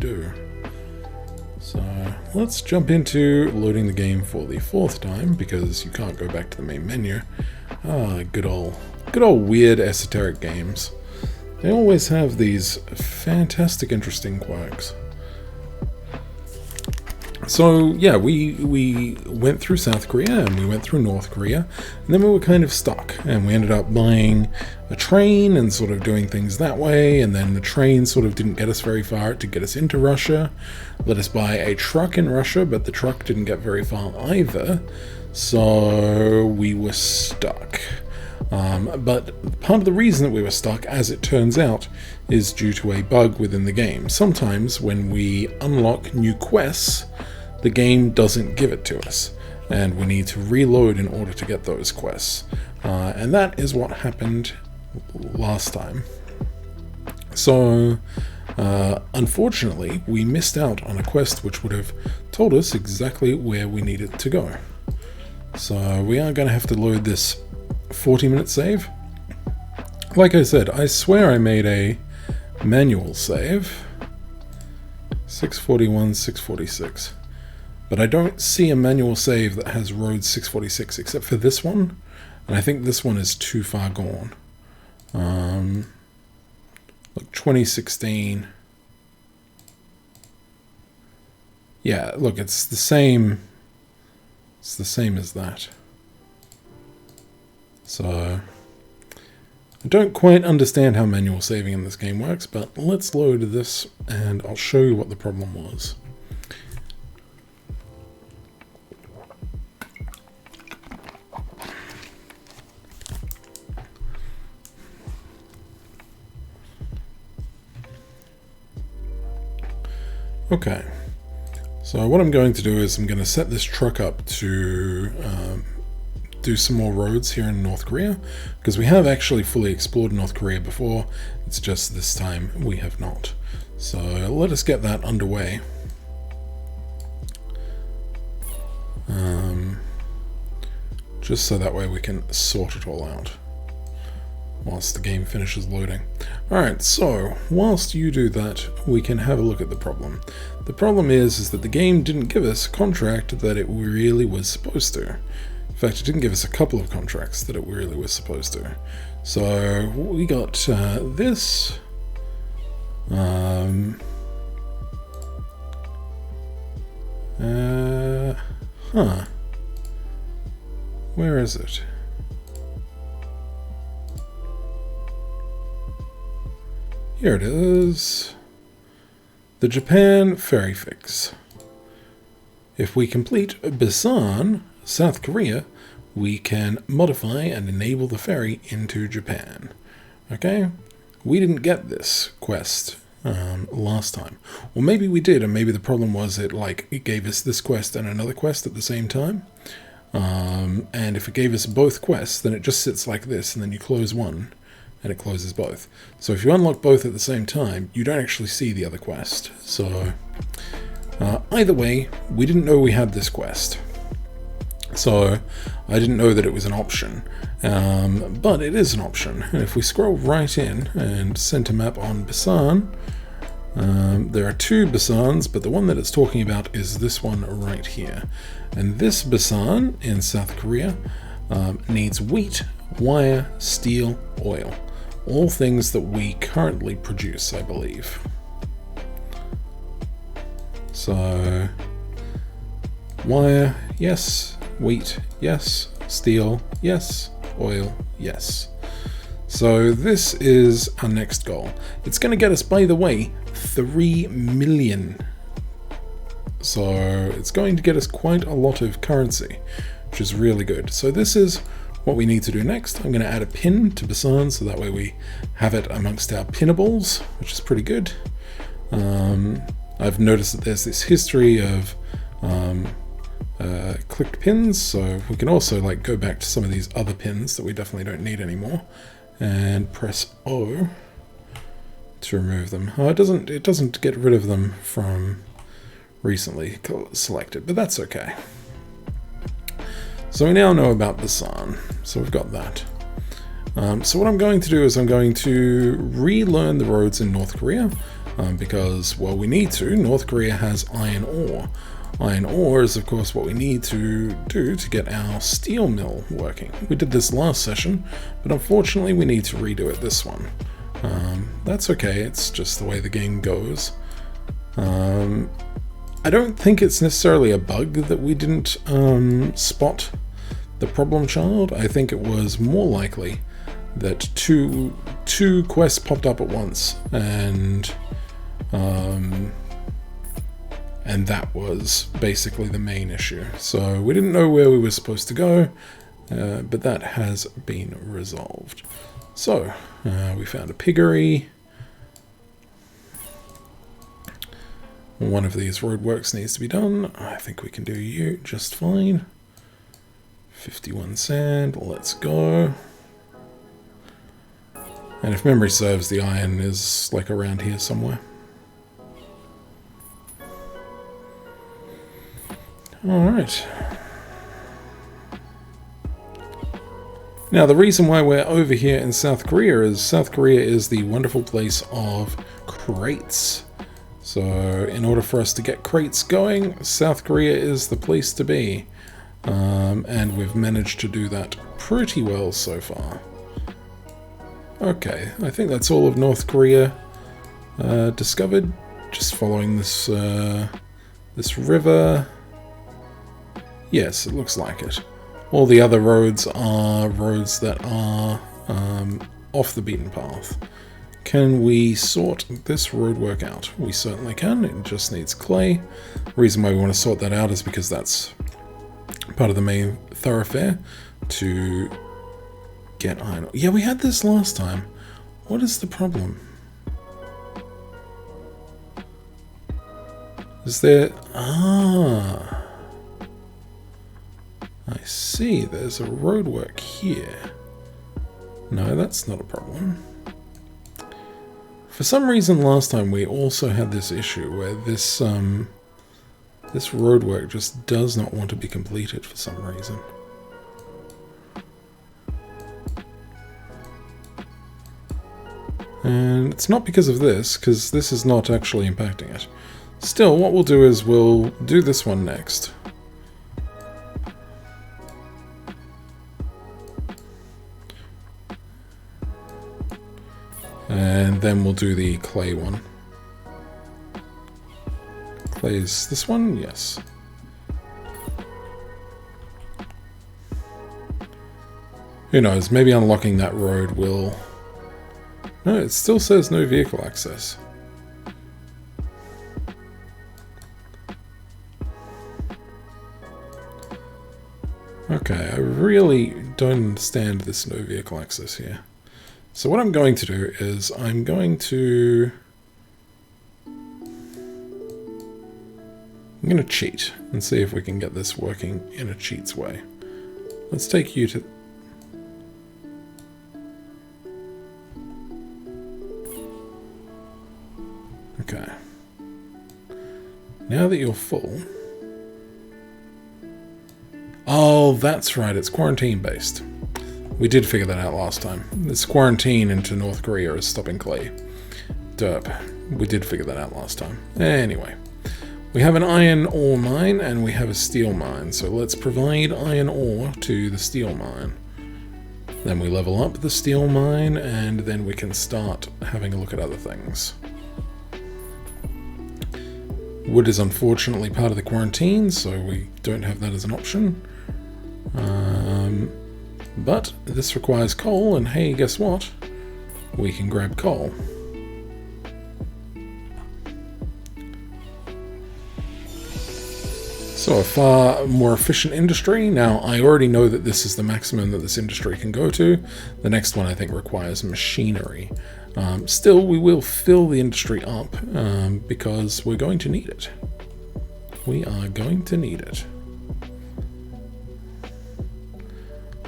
do. So let's jump into loading the game for the 4th time, because you can't go back to the main menu. Good old weird esoteric games. They always have these fantastic, interesting quirks. So yeah, we went through South Korea and we went through North Korea, and then we were kind of stuck, and we ended up buying a train and sort of doing things that way, and then the train sort of didn't get us very far to get us into Russia. Let us buy a truck in Russia, but the truck didn't get very far either, so we were stuck. But part of the reason that we were stuck, as it turns out, is due to a bug within the game. Sometimes when we unlock new quests, the game doesn't give it to us, and we need to reload in order to get those quests. And that is what happened last time. So, unfortunately, we missed out on a quest which would have told us exactly where we needed to go. So we are going to have to load this 40-minute save. Like I said, I swear I made a manual save. 641, 646. But I don't see a manual save that has road 646 except for this one. And I think this one is too far gone. Look, 2016. Yeah, look, it's the same. It's the same as that. So, I don't quite understand how manual saving in this game works, but let's load this and I'll show you what the problem was. Okay, so what I'm going to do is I'm going to set this truck up to do some more roads here in North Korea, because we have actually fully explored North Korea before. It's just this time we have not. So let us get that underway. Just so that way we can sort it all out whilst the game finishes loading. Alright, so whilst you do that, we can have a look at the problem. The problem is that the game didn't give us a contract that it really was supposed to. In fact, it didn't give us a couple of contracts that it really was supposed to. So we got this. Where is it? Here it is. The Japan ferry fix. If we complete Busan, South Korea, we can modify and enable the ferry into Japan. Okay? We didn't get this quest last time. Or maybe we did, and maybe the problem was it gave us this quest and another quest at the same time. And if it gave us both quests, then it just sits like this, and then you close one, and it closes both. So if you unlock both at the same time, you don't actually see the other quest. So either way, we didn't know we had this quest. So I didn't know that it was an option, but it is an option. And if we scroll right in and center map on Busan, there are two Busans, but the one that it's talking about is this one right here. And this Busan in South Korea needs wheat, wire, steel, oil. All things that we currently produce, I believe. So, wire, yes. Wheat, yes. Steel, yes. Oil, yes. So this is our next goal. It's going to get us, by the way, 3 million. So it's going to get us quite a lot of currency, which is really good. So this is what we need to do next. I'm going to add a pin to Busan, so that way we have it amongst our pinnables, which is pretty good. I've noticed that there's this history of clicked pins, so we can also go back to some of these other pins that we definitely don't need anymore, and press O to remove them. Oh, it doesn't get rid of them from recently selected, but that's okay. So we now know about Busan, so we've got that. So what I'm going to do is I'm going to relearn the roads in North Korea. because, well, we need to. North Korea has iron ore. Iron ore is, of course, what we need to do to get our steel mill working. We did this last session, but unfortunately we need to redo it this one. That's okay, it's just the way the game goes. I don't think it's necessarily a bug that we didn't spot the problem child. I think it was more likely that two quests popped up at once, and that was basically the main issue. So we didn't know where we were supposed to go, but that has been resolved. So we found a piggery. One of these roadworks needs to be done. I think we can do you just fine. 51 sand, let's go. And if memory serves, the iron is like around here somewhere. Alright. Now, the reason why we're over here in South Korea is the wonderful place of crates. So, in order for us to get crates going, South Korea is the place to be. And we've managed to do that pretty well so far. Okay, I think that's all of North Korea discovered. Just following this this river. Yes, it looks like it. All the other roads are roads that are off the beaten path. Can we sort this roadwork out? We certainly can. It just needs clay. The reason why we want to sort that out is because that's part of the main thoroughfare to get iron. Yeah, we had this last time. What is the problem? Is there... Ah... I see, there's a roadwork here. No, that's not a problem. For some reason last time we also had this issue where this this roadwork just does not want to be completed for some reason. And it's not because of this, because this is not actually impacting it. Still, what we'll do is we'll do this one next. And then we'll do the clay one. Clay is this one? Yes. Who knows, maybe unlocking that road will... No, it still says no vehicle access. Okay, I really don't understand this no vehicle access here. So what I'm going to do is I'm going to cheat and see if we can get this working in a cheat's way. Let's take you to... Okay. Now that you're full... Oh, that's right, it's quarantine based. We did figure that out last time. This quarantine into North Korea is stopping clay. Derp. We did figure that out last time. Anyway. We have an iron ore mine and we have a steel mine. So let's provide iron ore to the steel mine. Then we level up the steel mine and then we can start having a look at other things. Wood is unfortunately part of the quarantine, so we don't have that as an option. But this requires coal, and hey, guess what? We can grab coal. So a far more efficient industry. Now, I already know that this is the maximum that this industry can go to. The next one, I think, requires machinery. Still, we will fill the industry up because we're going to need it. We are going to need it.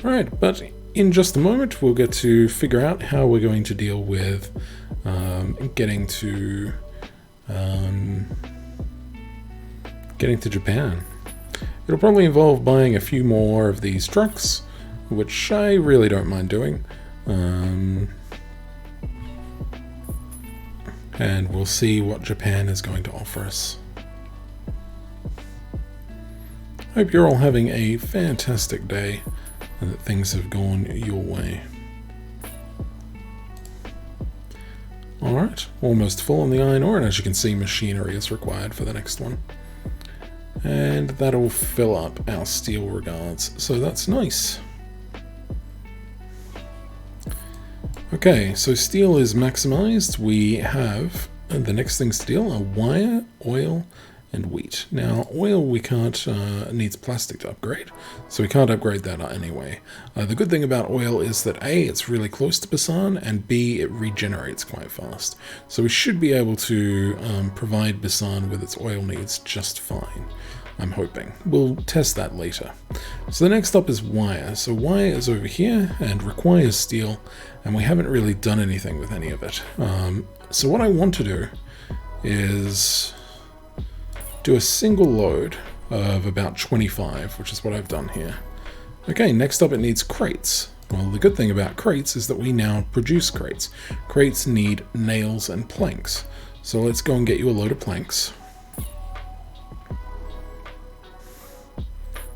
Right, but in just a moment we'll get to figure out how we're going to deal with getting to Japan. It'll probably involve buying a few more of these trucks, which I really don't mind doing. and we'll see what Japan is going to offer us. Hope you're all having a fantastic day and that things have gone your way. Alright, almost full on the iron ore, and as you can see, machinery is required for the next one. And that'll fill up our steel regards, so that's nice. Okay, so steel is maximized. We have the next things to deal are wire, oil, and wheat. Now, oil we can't, needs plastic to upgrade, so we can't upgrade that anyway. The good thing about oil is that A, it's really close to Busan, and B, it regenerates quite fast. So we should be able to provide Busan with its oil needs just fine. I'm hoping. We'll test that later. So the next up is wire. So wire is over here and requires steel, and we haven't really done anything with any of it. So what I want to do is do a single load of about 25, which is what I've done here. Okay, next up it needs crates. Well, the good thing about crates is that we now produce crates. Crates need nails and planks. So let's go and get you a load of planks.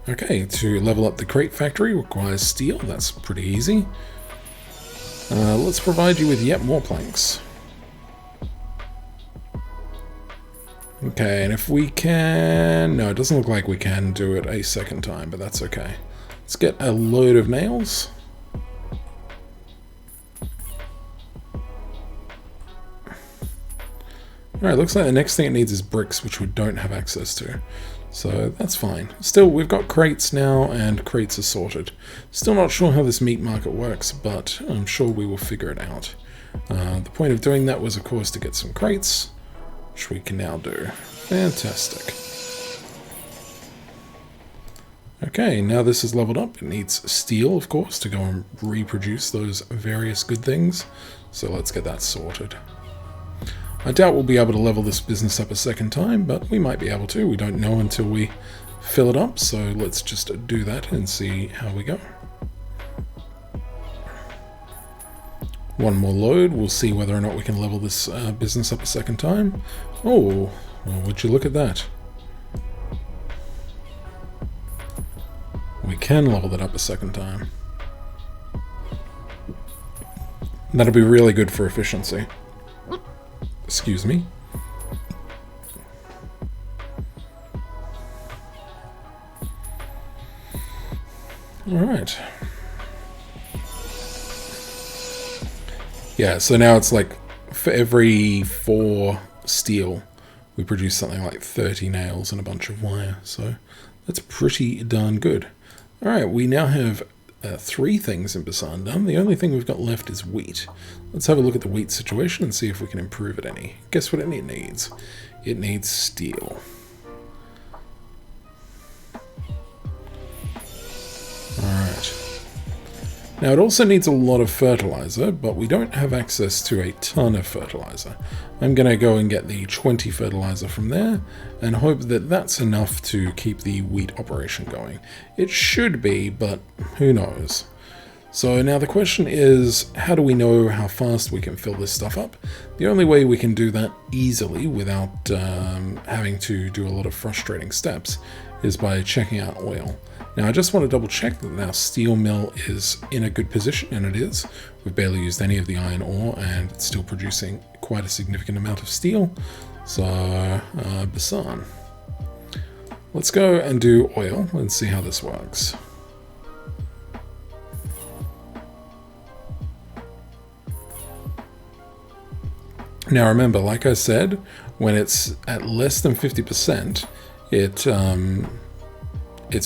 Okay, to level up the crate factory requires steel. That's pretty easy. Let's provide you with yet more planks. Okay, and if we can... No, it doesn't look like we can do it a second time, but that's okay. Let's get a load of nails. Alright, looks like the next thing it needs is bricks, which we don't have access to. So that's fine. Still, we've got crates now, and crates are sorted. Still not sure how this meat market works, but I'm sure we will figure it out. The point of doing that was, of course, to get some crates, which we can now do. Fantastic. Okay, now this is leveled up. It needs steel, of course, to go and reproduce those various good things. So let's get that sorted. I doubt we'll be able to level this business up a second time, but we might be able to. We don't know until we fill it up, so let's just do that and see how we go. One more load, we'll see whether or not we can level this business up a second time. Oh, well, would you look at that? We can level it up a second time. That'll be really good for efficiency. Excuse me. All right. Yeah, so now it's like for every 4 steel, we produce something like 30 nails and a bunch of wire. So that's pretty darn good. All right, we now have 3 things in Busan done. The only thing we've got left is wheat. Let's have a look at the wheat situation and see if we can improve it any. Guess what it needs? It needs steel. Alright. Now it also needs a lot of fertilizer, but we don't have access to a ton of fertilizer. I'm going to go and get the 20 fertilizer from there and hope that that's enough to keep the wheat operation going. It should be, but who knows. So now the question is, how do we know how fast we can fill this stuff up? The only way we can do that easily without having to do a lot of frustrating steps is by checking out oil. Now I just want to double check that our steel mill is in a good position, and it is. We've barely used any of the iron ore and it's still producing quite a significant amount of steel. So, Busan. Let's go and do oil and see how this works. Now remember, like I said, when it's at less than 50%, it's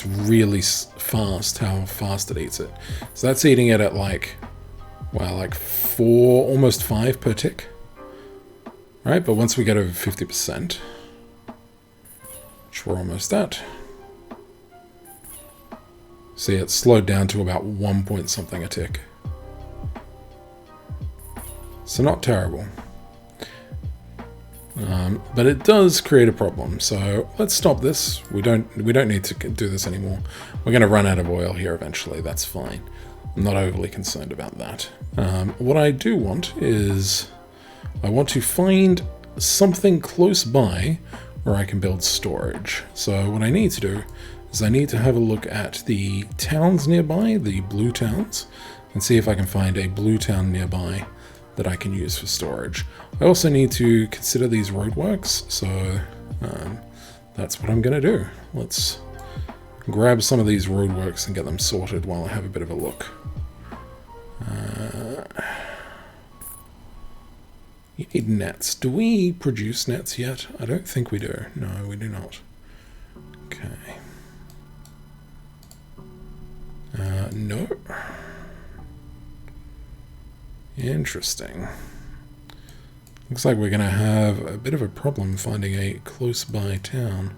really fast how fast it eats it. So that's eating it at like 4, almost 5 per tick. Right, but once we get over 50%, which we're almost at, see it's slowed down to about 1 point something a tick. So not terrible. But it does create a problem, so let's stop this. We don't need to do this anymore. We're going to run out of oil here eventually, that's fine. I'm not overly concerned about that. What I do want is I want to find something close by where I can build storage. So what I need to do is I need to have a look at the towns nearby, the blue towns, and see if I can find a blue town nearby that I can use for storage. I also need to consider these roadworks, so that's what I'm going to do. Let's grab some of these roadworks and get them sorted while I have a bit of a look. You need nets. Do we produce nets yet? I don't think we do. No, we do not. Okay. No. Interesting. Looks like we're going to have a bit of a problem finding a close-by town.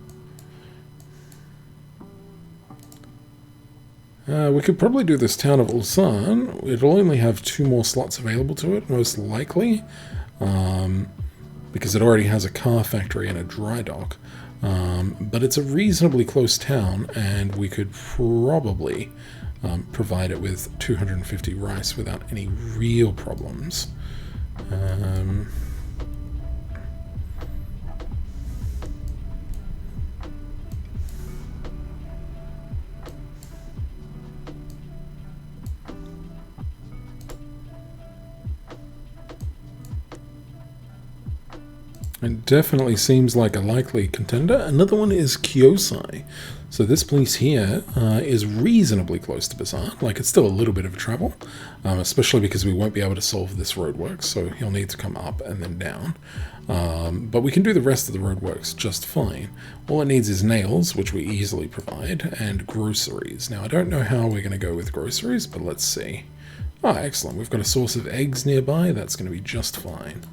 We could probably do this town of Ulsan. It'll only have 2 more slots available to it, most likely, because it already has a car factory and a dry dock. But it's a reasonably close town, and we could probably provide it with 250 rice without any real problems. It definitely seems like a likely contender. Another one is Kyosai. So this place here is reasonably close to Busan. Like, it's still a little bit of a travel, especially because we won't be able to solve this roadwork, so he'll need to come up and then down. But we can do the rest of the roadworks just fine. All it needs is nails, which we easily provide, and groceries. Now, I don't know how we're going to go with groceries, but let's see. Ah, excellent. We've got a source of eggs nearby. That's going to be just fine.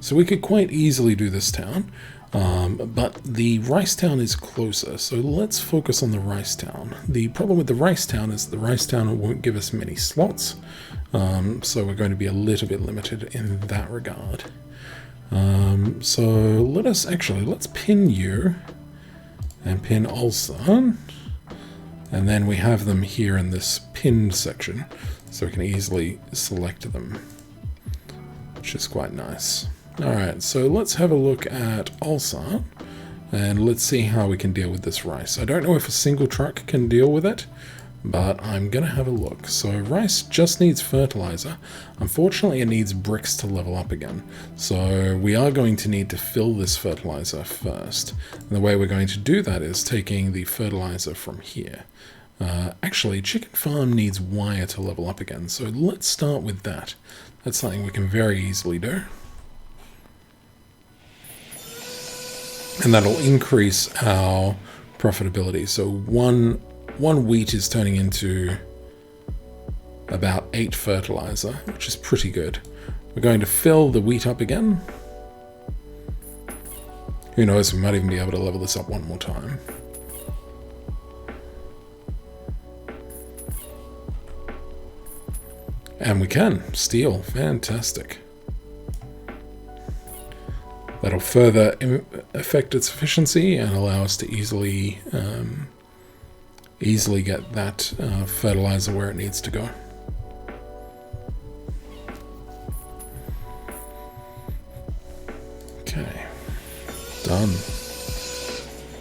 So we could quite easily do this town, but the rice town is closer, so let's focus on the rice town. The problem with the rice town is the rice town won't give us many slots, so we're going to be a little bit limited in that regard. So let's pin you and pin Ulsan, and then we have them here in this pinned section, so we can easily select them, which is quite nice. Alright, so let's have a look at Ulsan, and let's see how we can deal with this rice. I don't know if a single truck can deal with it, but I'm going to have a look. So rice just needs fertilizer. Unfortunately, it needs bricks to level up again. So we are going to need to fill this fertilizer first. And the way we're going to do that is taking the fertilizer from here. Actually, chicken farm needs wire to level up again, so let's start with that. That's something we can very easily do. And that'll increase our profitability. So one wheat is turning into about 8 fertilizer, which is pretty good. We're going to fill the wheat up again. Who knows, we might even be able to level this up one more time. And we can. Steel. Fantastic. That'll further affect its efficiency and allow us to easily get that fertilizer where it needs to go. Okay, done.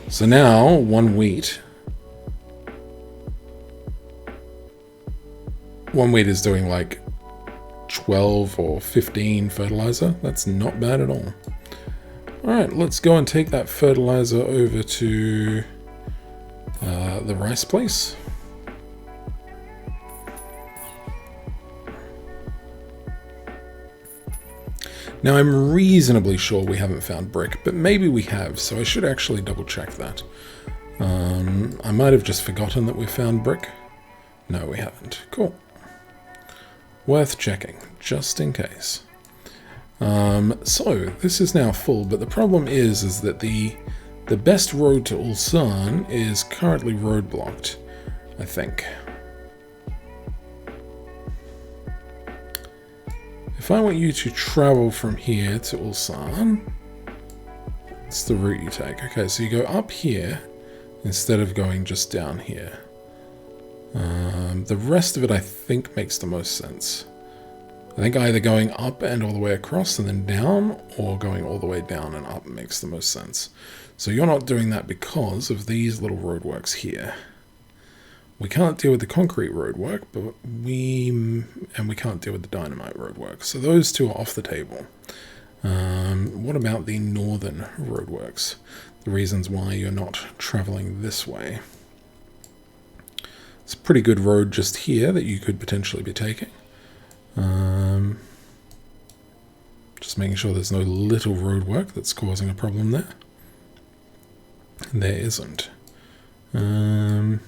So now one wheat is doing like 12 or 15 fertilizer. That's not bad at all. Alright, let's go and take that fertilizer over to the rice place. Now I'm reasonably sure we haven't found brick, but maybe we have, so I should actually double check that. I might have just forgotten that we found brick. No, we haven't. Cool. Worth checking, just in case. So this is now full, but the problem is that the best road to Ulsan is currently roadblocked, I think. If I want you to travel from here to Ulsan, it's the route you take. Okay, so you go up here instead of going just down here. The rest of it I think makes the most sense. I think either going up and all the way across and then down, or going all the way down and up makes the most sense. So you're not doing that because of these little roadworks here. We can't deal with the concrete roadwork, but we can't deal with the dynamite roadwork. So those two are off the table. What about the northern roadworks? The reasons why you're not traveling this way. It's a pretty good road just here that you could potentially be taking. Just making sure there's no little roadwork that's causing a problem there. And there isn't. My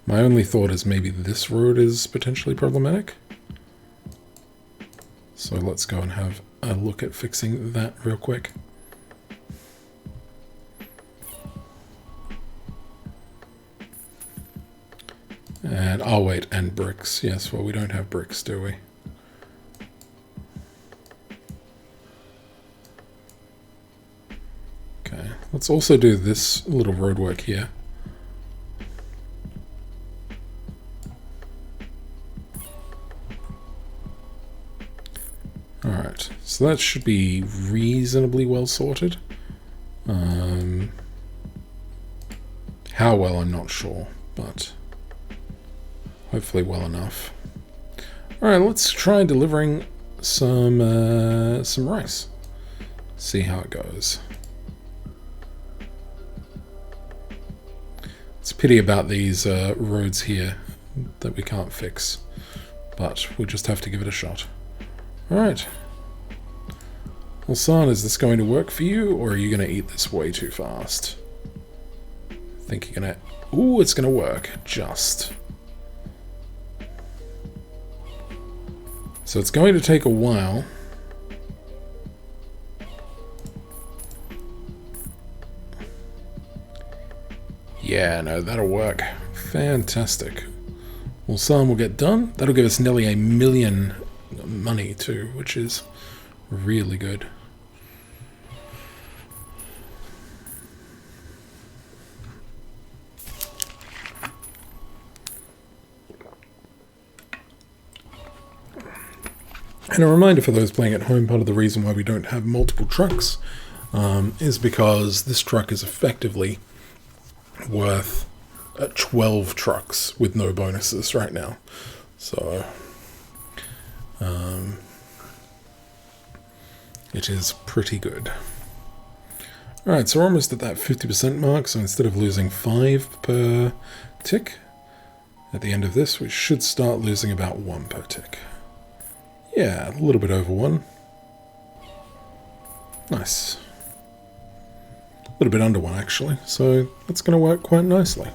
only thought is maybe this road is potentially problematic. So let's go and have a look at fixing that real quick. And, oh wait, and bricks. Yes, well we don't have bricks, do we? Okay, let's also do this little roadwork here. Alright, so that should be reasonably well sorted. How well, I'm not sure, but hopefully well enough. Alright, let's try delivering some rice. See how it goes. It's a pity about these roads here that we can't fix, but we just have to give it a shot. Alright. Ulsan, is this going to work for you, or are you going to eat this way too fast? I think you're going to... Ooh, it's going to work. Just. So it's going to take a while. Yeah, no, that'll work. Fantastic. Ulsan will get done. That'll give us nearly 1 million money too, which is really good. And a reminder for those playing at home, part of the reason why we don't have multiple trucks is because this truck is effectively worth 12 trucks with no bonuses right now. So it is pretty good. Alright, so we're almost at that 50% mark, so instead of losing 5 per tick, at the end of this we should start losing about 1 per tick. Yeah, a little bit over 1. Nice. A little bit under 1 actually, so that's going to work quite nicely.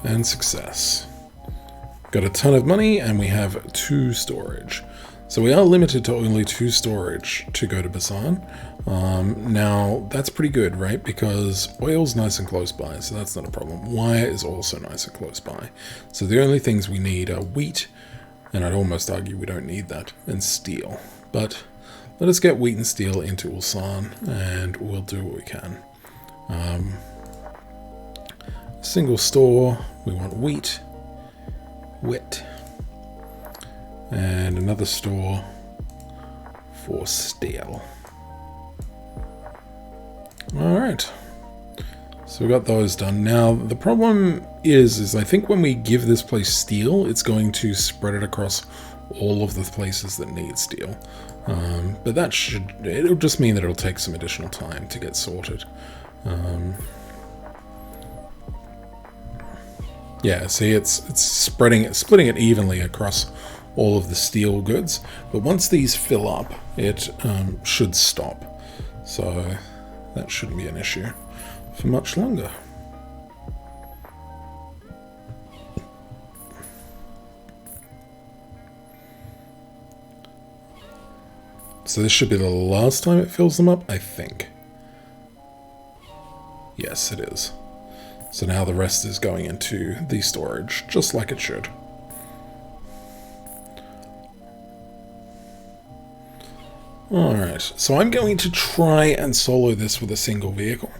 And success. Got a ton of money, and we have 2 storage. So we are limited to only 2 storage to go to Basan. Now, that's pretty good, right? Because oil's nice and close by, so that's not a problem. Wire is also nice and close by. So the only things we need are wheat, and I'd almost argue we don't need that, and steel. But let us get wheat and steel into Ulsan, and we'll do what we can. Single store, we want wheat, and another store for steel. Alright, so we got those done. Now the problem is I think when we give this place steel, it's going to spread it across all of the places that need steel. But it'll just mean that it'll take some additional time to get sorted. Yeah, see, it's splitting it evenly across all of the steel goods, but once these fill up, it should stop. So that shouldn't be an issue for much longer. So this should be the last time it fills them up, I think. Yes, it is. So now the rest is going into the storage, just like it should. Alright, so I'm going to try and solo this with a single vehicle.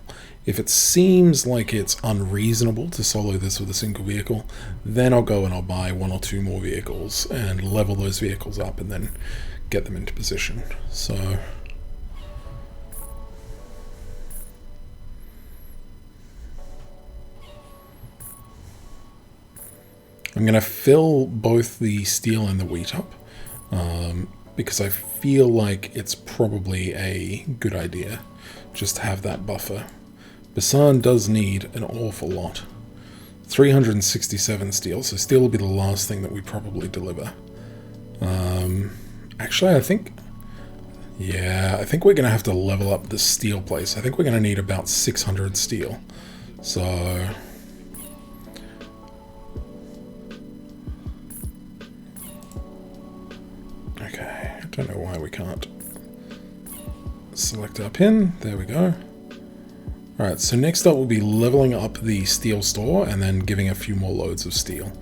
If it seems like it's unreasonable to solo this with a single vehicle, then I'll go and I'll buy 1 or 2 more vehicles and level those vehicles up and then get them into position. So I'm going to fill both the steel and the wheat up, because I feel like it's probably a good idea just to have that buffer. Basan does need an awful lot. 367 steel, so steel will be the last thing that we probably deliver. Actually, I think we're going to have to level up the steel place. I think we're going to need about 600 steel. So okay, I don't know why we can't select our pin. There we go. Alright, so next up we'll be leveling up the steel store and then giving a few more loads of steel.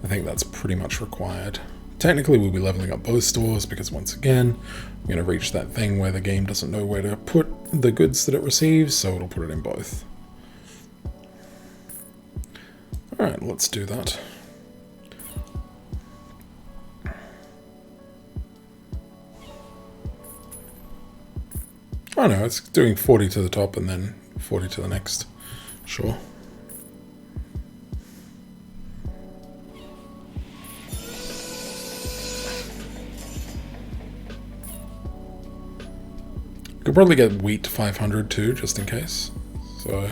I think that's pretty much required. Technically we'll be leveling up both stores because once again, we're going to reach that thing where the game doesn't know where to put the goods that it receives, so it'll put it in both. Alright, let's do that. Oh no, it's doing 40 to the top and then 40 to the next. Sure. Could probably get wheat to 500 too, just in case. So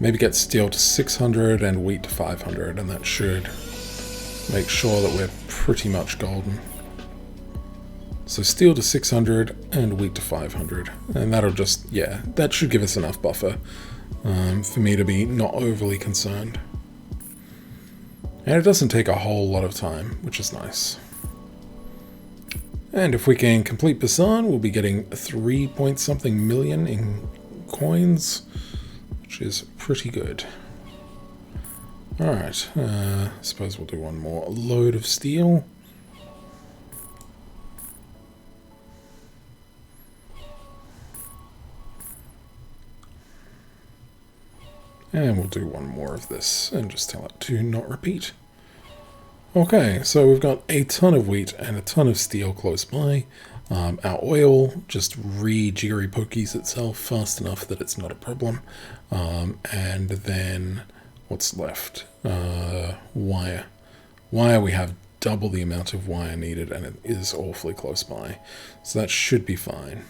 maybe get steel to 600 and wheat to 500, and that should make sure that we're pretty much golden. So steel to 600 and wheat to 500, and that'll just, yeah, that should give us enough buffer for me to be not overly concerned. And it doesn't take a whole lot of time, which is nice. And if we can complete Basan, we'll be getting 3-point-something million in coins, which is pretty good. Alright, I suppose we'll do one more load of steel. And we'll do one more of this and just tell it to not repeat. Okay, so we've got a ton of wheat and a ton of steel close by. Our oil just re-jiggery pokies itself fast enough that it's not a problem. And then what's left? Wire. Wire, we have double the amount of wire needed and it is awfully close by. So that should be fine.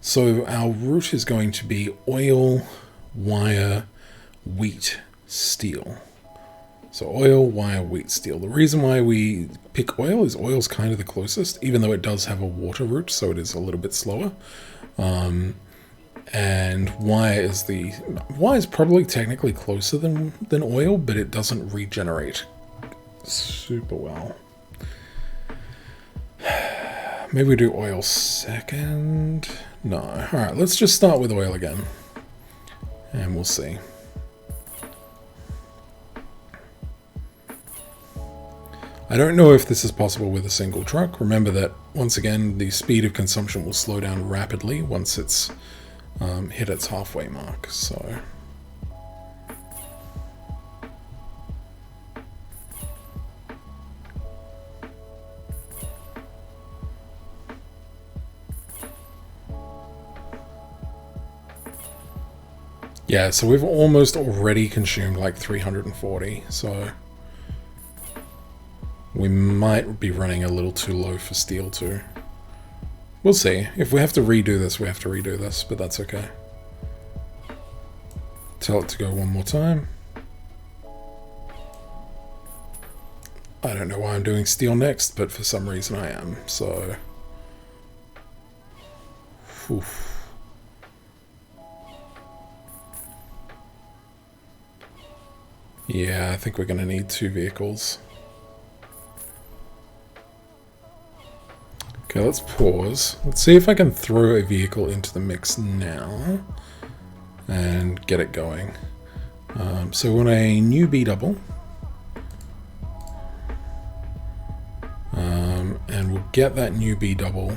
So our route is going to be oil, wire, wheat, steel. So oil, wire, wheat, steel. The reason why we pick oil is oil's kind of the closest, even though it does have a water route, so it is a little bit slower. And wire is probably technically closer than oil, but it doesn't regenerate super well. Maybe we do oil second? No. Alright, let's just start with oil again. And we'll see. I don't know if this is possible with a single truck. Remember that, once again, the speed of consumption will slow down rapidly once it's hit its halfway mark, so... Yeah, so we've almost already consumed like 340, so... we might be running a little too low for steel too. We'll see. If we have to redo this, we have to redo this, but that's okay. Tell it to go one more time. I don't know why I'm doing steel next, but for some reason I am, so... Oof. Yeah, I think we're going to need 2 vehicles. Okay, let's pause. Let's see if I can throw a vehicle into the mix now and get it going. So we want a new B-double. And we'll get that new B-double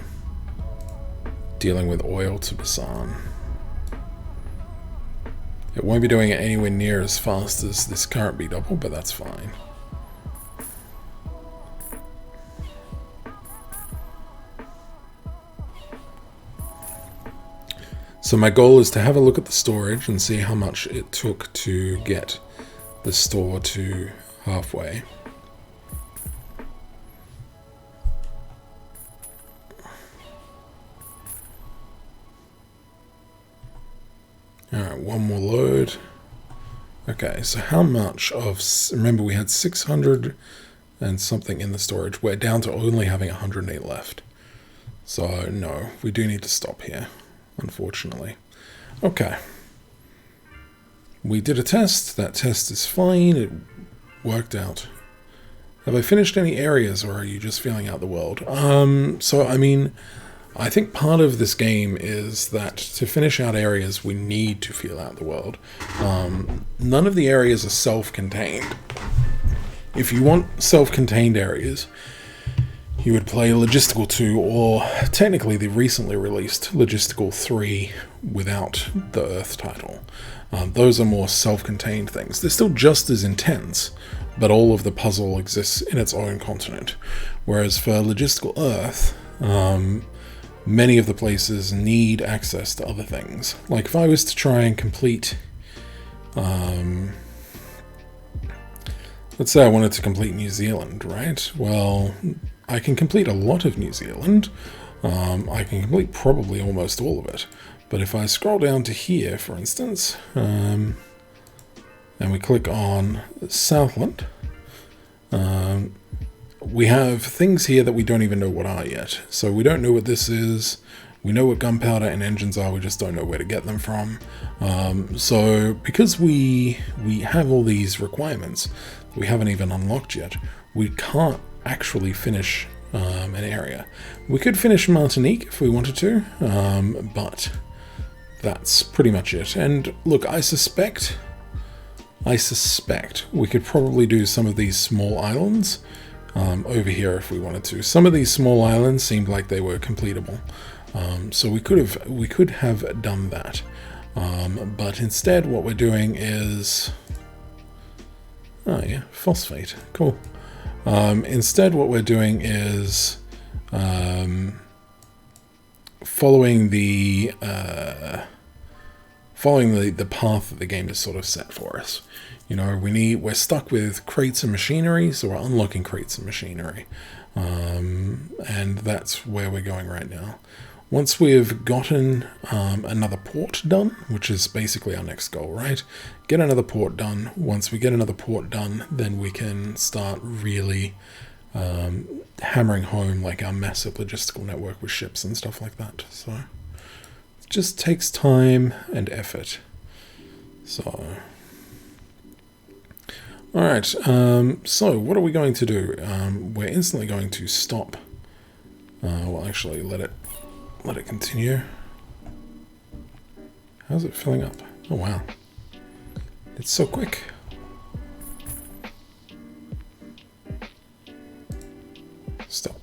dealing with oil to Basan. It won't be doing it anywhere near as fast as this current B double, but that's fine. So my goal is to have a look at the storage and see how much it took to get the store to halfway. Alright, one more load. Okay, so how much of... Remember, we had 600 and something in the storage. We're down to only having 108 left. So, no, we do need to stop here, unfortunately. Okay. We did a test. That test is fine. It worked out. Have I finished any areas, or are you just feeling out the world? So, I mean... I think part of this game is that to finish out areas, we need to feel out the world. None of the areas are self-contained. If you want self-contained areas, you would play Logistical 2, or technically the recently released Logistical 3 without the Earth title. Those are more self-contained things. They're still just as intense, but all of the puzzle exists in its own continent. Whereas for Logistical Earth... many of the places need access to other things. Like if I was to try and complete... let's say I wanted to complete New Zealand, right? Well, I can complete a lot of New Zealand. I can complete probably almost all of it. But if I scroll down to here, for instance, and we click on Southland, we have things here that we don't even know what are yet. So we don't know what this is. We know what gunpowder and engines are, we just don't know where to get them from. So because we have all these requirements we haven't even unlocked yet, we can't actually finish an area. We could finish Martinique if we wanted to, but that's pretty much it. And look, I suspect we could probably do some of these small islands over here if we wanted to. Some of these small islands seemed like they were completable, so we could have done that. But instead, what we're doing is, oh yeah, phosphate, cool. Instead, what we're doing is following the path that the game has sort of set for us. You know, we're stuck with crates and machinery, so we're unlocking crates and machinery. And that's where we're going right now. Once we've gotten another port done, which is basically our next goal, right? Get another port done. Once we get another port done, then we can start really hammering home like our massive logistical network with ships and stuff like that. So it just takes time and effort. So... Alright, so what are we going to do? We're instantly going to stop. Well, actually, let it continue. How's it filling up? Oh, wow. It's so quick. Stop.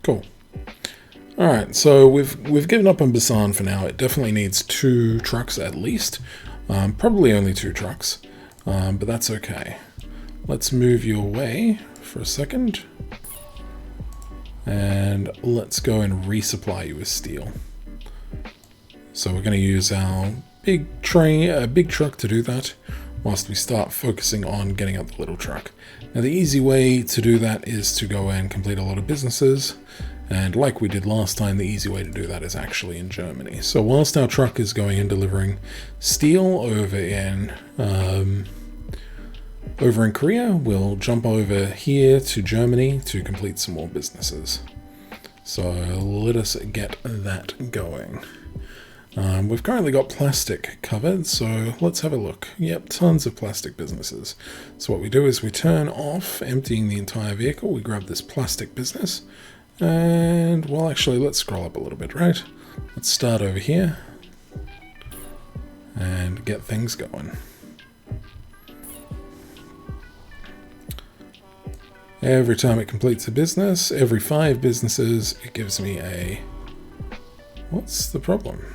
Cool. Alright, so we've given up on Basan for now. It definitely needs 2 trucks at least. Probably only 2 trucks. But that's okay. Let's move you away for a second. And let's go and resupply you with steel. So we're going to use our big truck to do that, whilst we start focusing on getting up the little truck. Now the easy way to do that is to go and complete a lot of businesses. And like we did last time, the easy way to do that is actually in Germany. So whilst our truck is going and delivering steel over in Korea, we'll jump over here to Germany to complete some more businesses. So let us get that going. We've currently got plastic covered, so let's have a look. Yep, tons of plastic businesses. So what we do is we turn off emptying the entire vehicle, we grab this plastic business, and, well, actually, let's scroll up a little bit, right? Let's start over here and get things going. Every time it completes a business, every 5 businesses, it gives me a What's the problem?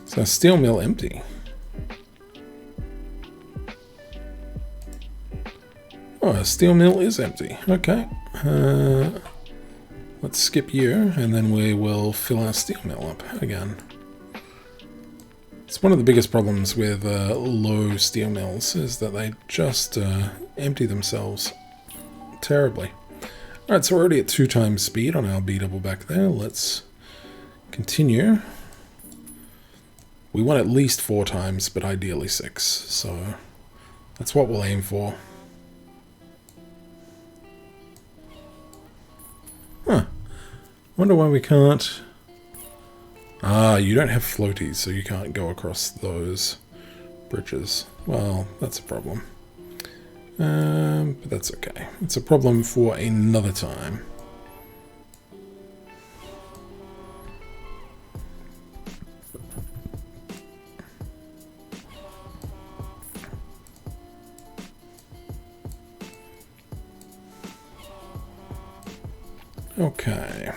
Is our steel mill empty? Oh, our steel mill is empty. Okay. Let's skip you, and then we will fill our steel mill up again. It's one of the biggest problems with low steel mills, is that they just empty themselves terribly. Alright, so we're already at 2 times speed on our B double back there. Let's continue. We want at least 4 times, but ideally 6, so that's what we'll aim for. Huh. Wonder why we can't... Ah, you don't have floaties, so you can't go across those bridges. Well, that's a problem. But that's okay. It's a problem for another time. Okay.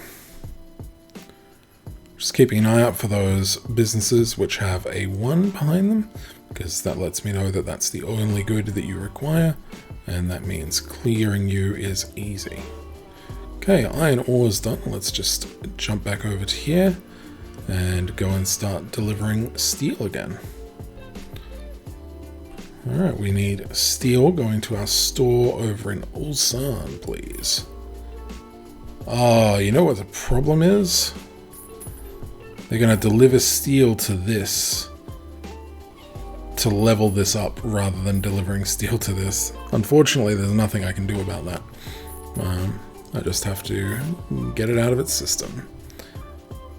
Just keeping an eye out for those businesses which have a 1 behind them, because that lets me know that that's the only good that you require, and that means clearing you is easy. Okay, iron ore is done. Let's just jump back over to here and go and start delivering steel again. Alright, we need steel going to our store over in Ulsan, please. Oh, you know what the problem is? They're going to deliver steel to this to level this up rather than delivering steel to this. Unfortunately, there's nothing I can do about that. I just have to get it out of its system.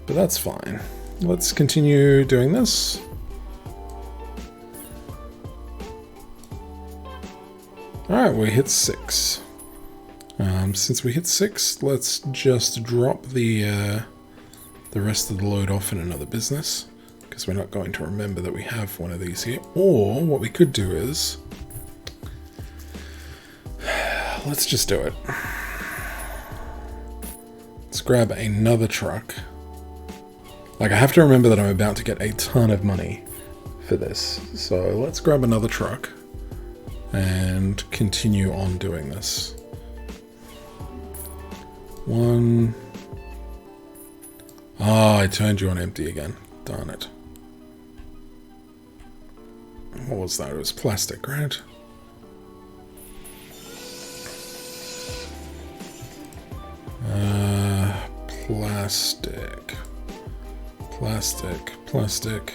But that's fine. Let's continue doing this. Alright, we hit 6. Since we hit 6, let's just drop the rest of the load off in another business, because we're not going to remember that we have one of these here. Or what we could do is, let's just do it. Let's grab another truck. Like, I have to remember that I'm about to get a ton of money for this, so let's grab another truck and continue on doing this. 1. Ah, I turned you on empty again. Darn it. What was that? It was plastic, right? Plastic. Plastic.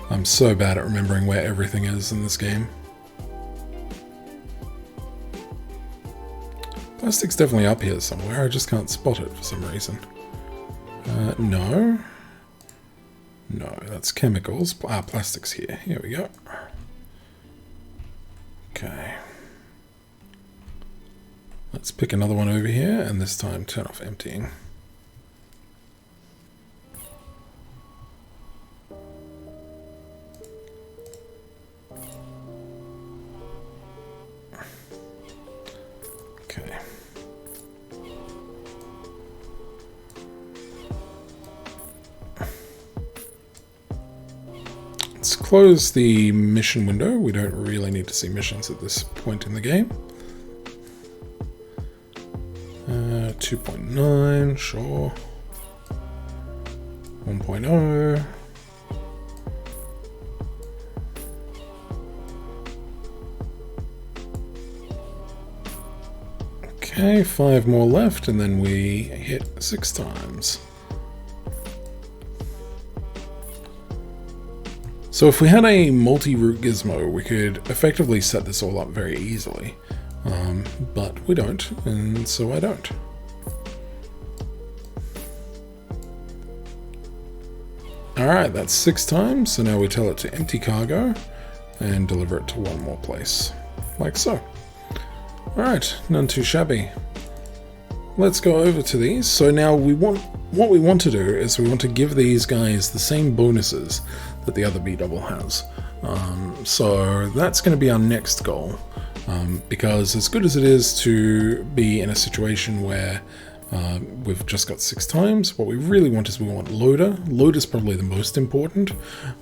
I'm so bad at remembering where everything is in this game. Plastic's definitely up here somewhere, I just can't spot it for some reason. No. No, that's chemicals. Ah, plastic's here. Here we go. Okay. Let's pick another one over here, and this time turn off emptying. Okay. Let's close the mission window. We don't really need to see missions at this point in the game. 2.9, sure. 1.0. Okay, 5 more left, and then we hit 6 times. So if we had a multi-route gizmo, we could effectively set this all up very easily. But we don't, and so I don't. Alright, that's 6 times, so now we tell it to empty cargo and deliver it to one more place, like so. Alright, none too shabby. Let's go over to these. So now what we want to do is we want to give these guys the same bonuses that the other B-double has. So that's going to be our next goal. Because as good as it is to be in a situation where We've just got 6 times. What we really want is we want loader. Loader's probably the most important.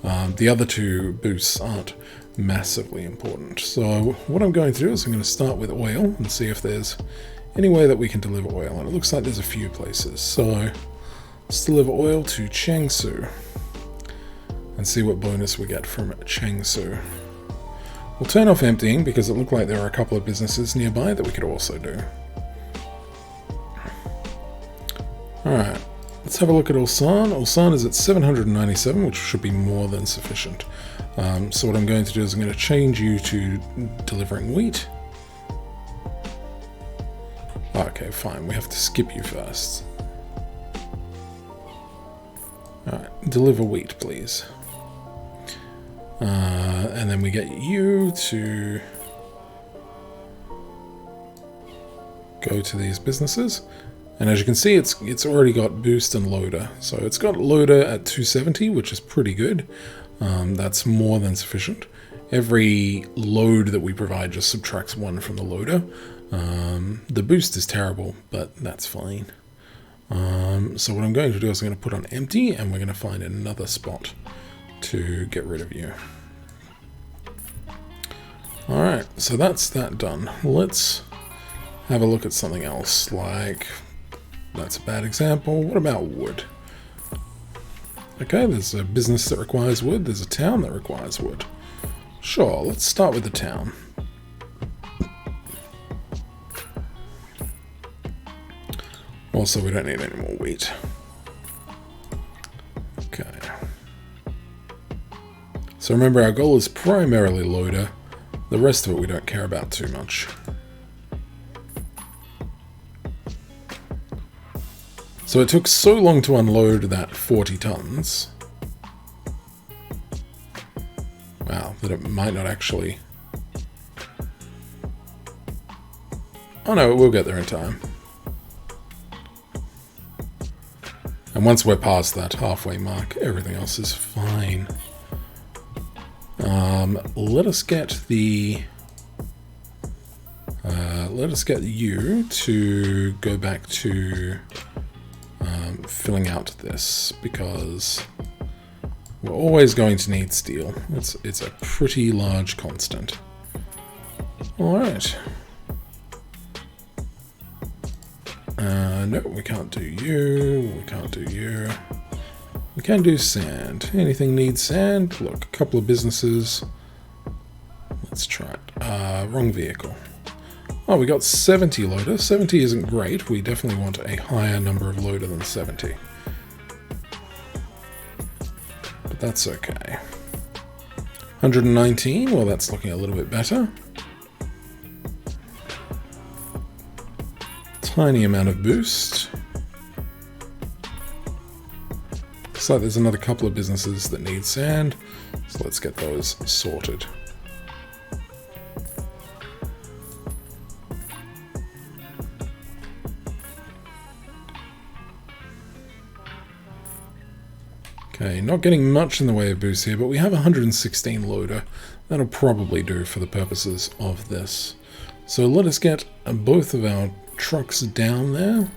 The other 2 boosts aren't massively important. So what I'm going to do is I'm going to start with oil and see if there's any way that we can deliver oil. And it looks like there's a few places. So let's deliver oil to Changsu and see what bonus we get from Changsu. We'll turn off emptying because it looked like there are a couple of businesses nearby that we could also do. Alright, let's have a look at Ulsan. Ulsan is at 797, which should be more than sufficient. So what I'm going to do is I'm going to change you to delivering wheat. Okay, fine. We have to skip you first. Alright, deliver wheat, please. And then we get you to go to these businesses. And as you can see, it's already got boost and loader. So it's got loader at 270, which is pretty good. That's more than sufficient. Every load that we provide just subtracts 1 from the loader. The boost is terrible, but that's fine. So what I'm going to do is I'm going to put on empty, and we're going to find another spot to get rid of you. Alright, so that's that done. Let's have a look at something else, like... That's a bad example. What about wood? Okay, there's a business that requires wood. There's a town that requires wood. Sure, let's start with the town. Also, we don't need any more wheat. Okay. So remember, our goal is primarily loader. The rest of it we don't care about too much. So it took so long to unload that 40 tons. Wow, that it might not actually... Oh no, we'll get there in time. And once we're past that halfway mark, everything else is fine. Let us get the... let us get you to go back to... filling out this, because we're always going to need steel. It's a pretty large constant. Alright. No, we can't do you. We can't do you. We can do sand. Anything needs sand? Look, a couple of businesses. Let's try it. Wrong vehicle. Oh, we got 70 loader. 70 isn't great. We definitely want a higher number of loader than 70. But that's okay. 119, well, that's looking a little bit better. Tiny amount of boost. Looks like there's another couple of businesses that need sand, so let's get those sorted. Okay, not getting much in the way of boost here, but we have 116 loader. That'll probably do for the purposes of this. So let us get both of our trucks down there,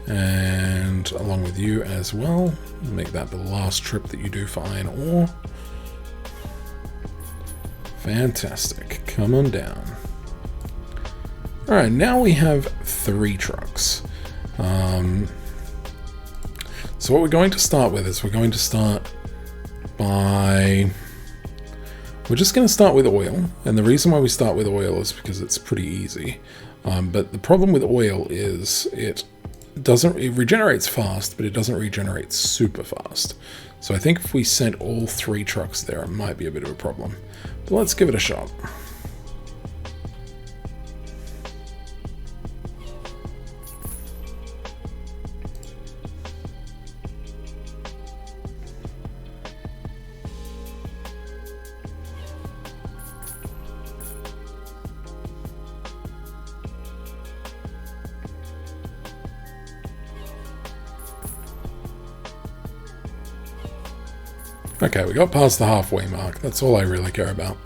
and along with you as well. Make that the last trip that you do for iron ore. Fantastic. Come on down. Alright, now we have 3 trucks. So what we're going to start with is we're going to start by... We're just going to start with oil, and the reason why we start with oil is because it's pretty easy. But the problem with oil is it regenerates fast, but it doesn't regenerate super fast. So I think if we sent all 3 trucks there, it might be a bit of a problem. But let's give it a shot. Okay, we got past the halfway mark. That's all I really care about.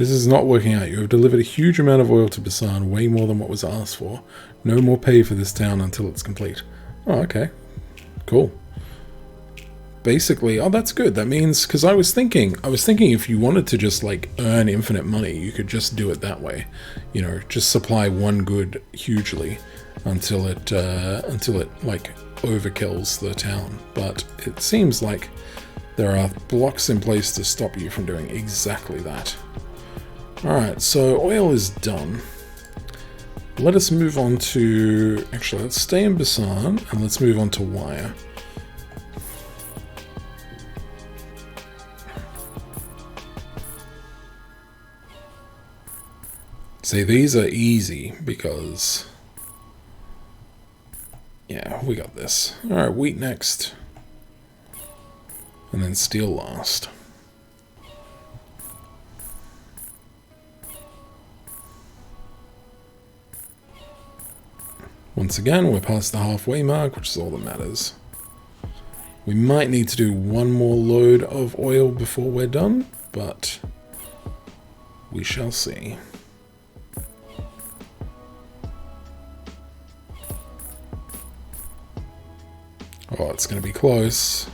This is not working out. You have delivered a huge amount of oil to Basan, way more than what was asked for. No more pay for this town until it's complete. Oh, okay. Cool. Basically, oh, that's good. That means, because I was thinking if you wanted to just like earn infinite money, you could just do it that way. You know, just supply one good hugely until it like overkills the town. But it seems like there are blocks in place to stop you from doing exactly that. Alright, so oil is done. Let us move on to... Actually, let's stay in Basan, and let's move on to wire. See, these are easy, because... Yeah, we got this. Alright, wheat next. And then steel last. Once again, we're past the halfway mark, which is all that matters. We might need to do one more load of oil before we're done, but we shall see. Oh, it's going to be close.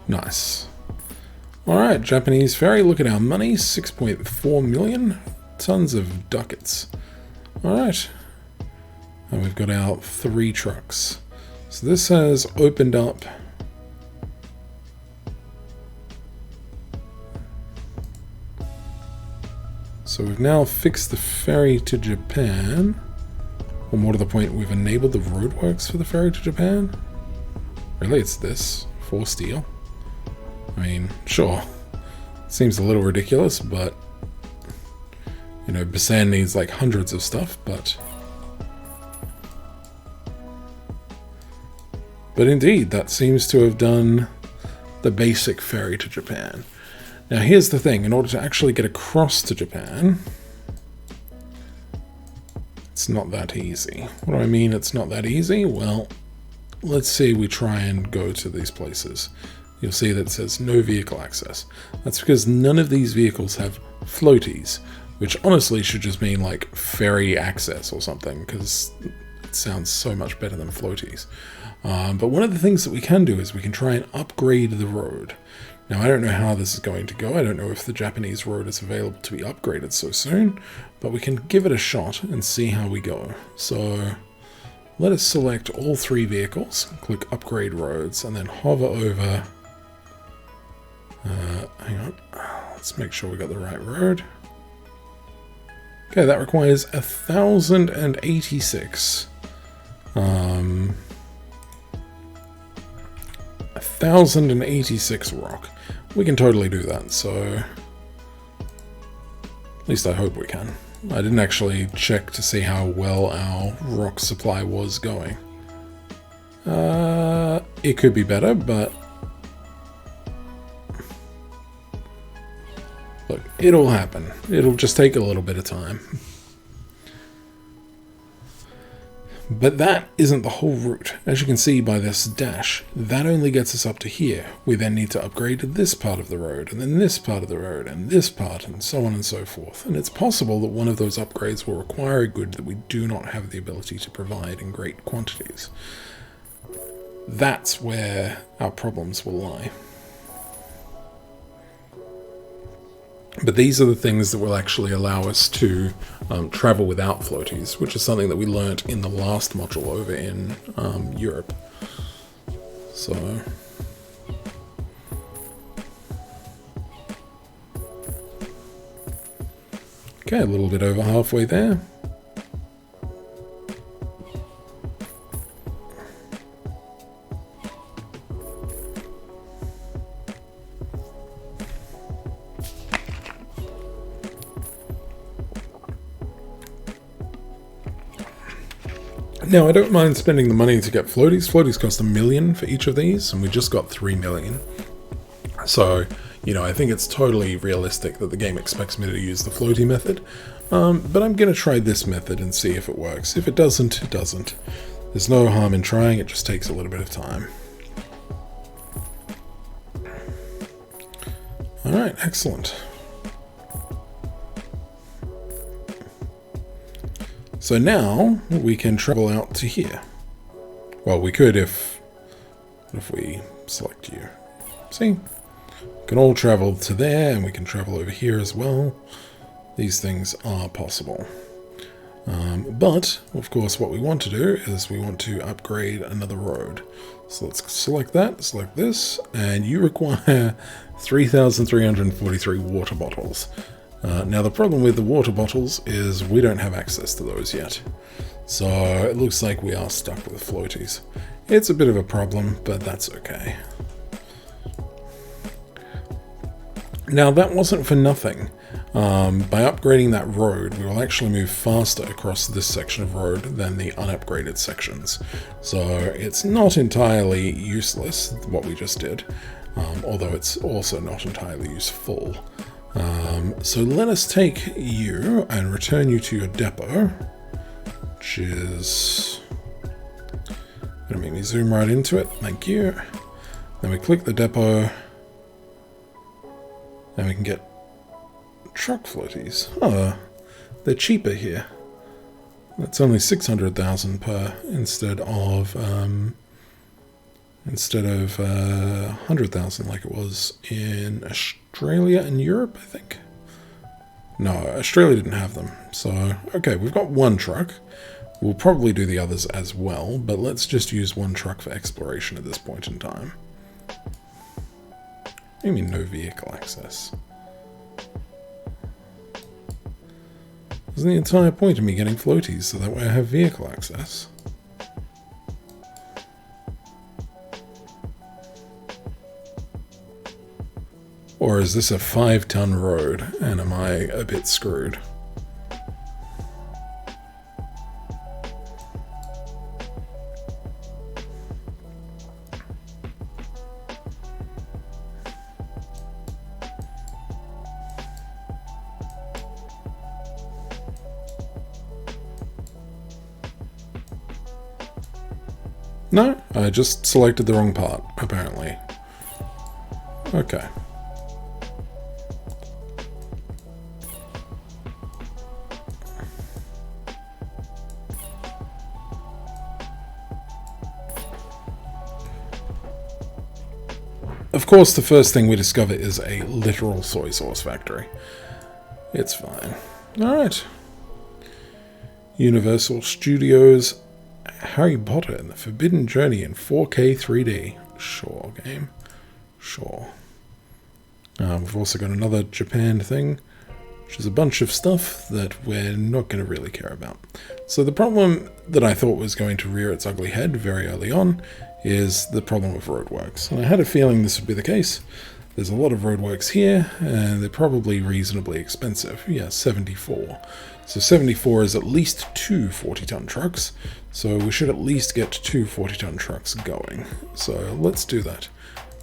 Nice. Alright, Japanese ferry, look at our money, 6.4 million. Tons of ducats. Alright. And we've got our 3 trucks. So this has opened up so we've now fixed the ferry to Japan. Or more to the point, we've enabled the roadworks for the ferry to Japan. Really, it's this for steel. I mean, sure. Seems a little ridiculous, but you know, Basan needs like hundreds of stuff, but indeed, that seems to have done the basic ferry to Japan. Now here's the thing, in order to actually get across to Japan, it's not that easy. What do I mean it's not that easy? Well, let's say we try and go to these places. You'll see that it says no vehicle access. That's because none of these vehicles have floaties, which honestly should just mean like ferry access or something, because it sounds so much better than floaties. But one of the things that we can do is we can try and upgrade the road. Now, I don't know how this is going to go. I don't know if the Japanese road is available to be upgraded so soon, but we can give it a shot and see how we go. So let us select all 3 vehicles, click upgrade roads, and then hover over... hang on, let's make sure we got the right road. Okay, that requires 1,086. 1,086 rock. We can totally do that, so at least I hope we can. I didn't actually check to see how well our rock supply was going. It could be better, but look, it'll happen. It'll just take a little bit of time. But that isn't the whole route. As you can see by this dash, that only gets us up to here. We then need to upgrade this part of the road, and then this part of the road, and this part, and so on and so forth. And it's possible that one of those upgrades will require a good that we do not have the ability to provide in great quantities. That's where our problems will lie. But these are the things that will actually allow us to travel without floaties, which is something that we learnt in the last module over in Europe. So okay, a little bit over halfway there. Now, I don't mind spending the money to get floaties. Floaties cost $1 million for each of these, and we just got 3 million. So, you know, I think it's totally realistic that the game expects me to use the floaty method. But I'm going to try this method and see if it works. If it doesn't, it doesn't. There's no harm in trying, it just takes a little bit of time. Alright, excellent. So now we can travel out to here. Well, we could if we select you. See? We can all travel to there, and we can travel over here as well. These things are possible. But, of course, what we want to do is we want to upgrade another road. So let's select that, select this, and you require 3,343 water bottles. Now the problem with the water bottles is we don't have access to those yet. So it looks like we are stuck with floaties. It's a bit of a problem, but that's okay. Now that wasn't for nothing. By upgrading that road, we will actually move faster across this section of road than the unupgraded sections. So it's not entirely useless, what we just did, although it's also not entirely useful. So let us take you and return you to your depot, which is going to make me zoom right into it. Thank you. Then we click the depot, and we can get truck floaties. Oh, they're cheaper here. That's only 600,000 per instead of 100,000 like it was in Australia and Europe, I think. No, Australia didn't have them. So, okay, we've got one truck. We'll probably do the others as well, but let's just use one truck for exploration at this point in time. What do you mean no vehicle access? Isn't the entire point of me getting floaties so that way I have vehicle access? Or is this a 5-ton road and am I a bit screwed? No, I just selected the wrong part, apparently. Okay. Of course, the first thing we discover is a literal soy sauce factory. It's fine. Alright. Universal Studios, Harry Potter and the Forbidden Journey in 4K 3D. Sure, game. Sure. We've also got another Japan thing, which is a bunch of stuff that we're not going to really care about. So the problem that I thought was going to rear its ugly head very early on is the problem of roadworks. And I had a feeling this would be the case. There's a lot of roadworks here, and they're probably reasonably expensive. Yeah, 74. So 74 is at least 2 40-ton trucks, so we should at least get 2 40-ton trucks going. So let's do that.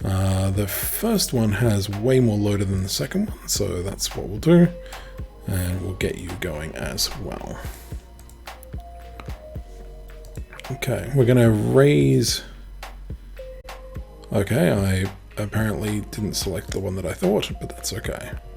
The first one has way more loader than the second one, so that's what we'll do. And we'll get you going as well. Okay, we're going to raise... Okay, I apparently didn't select the one that I thought, but that's okay.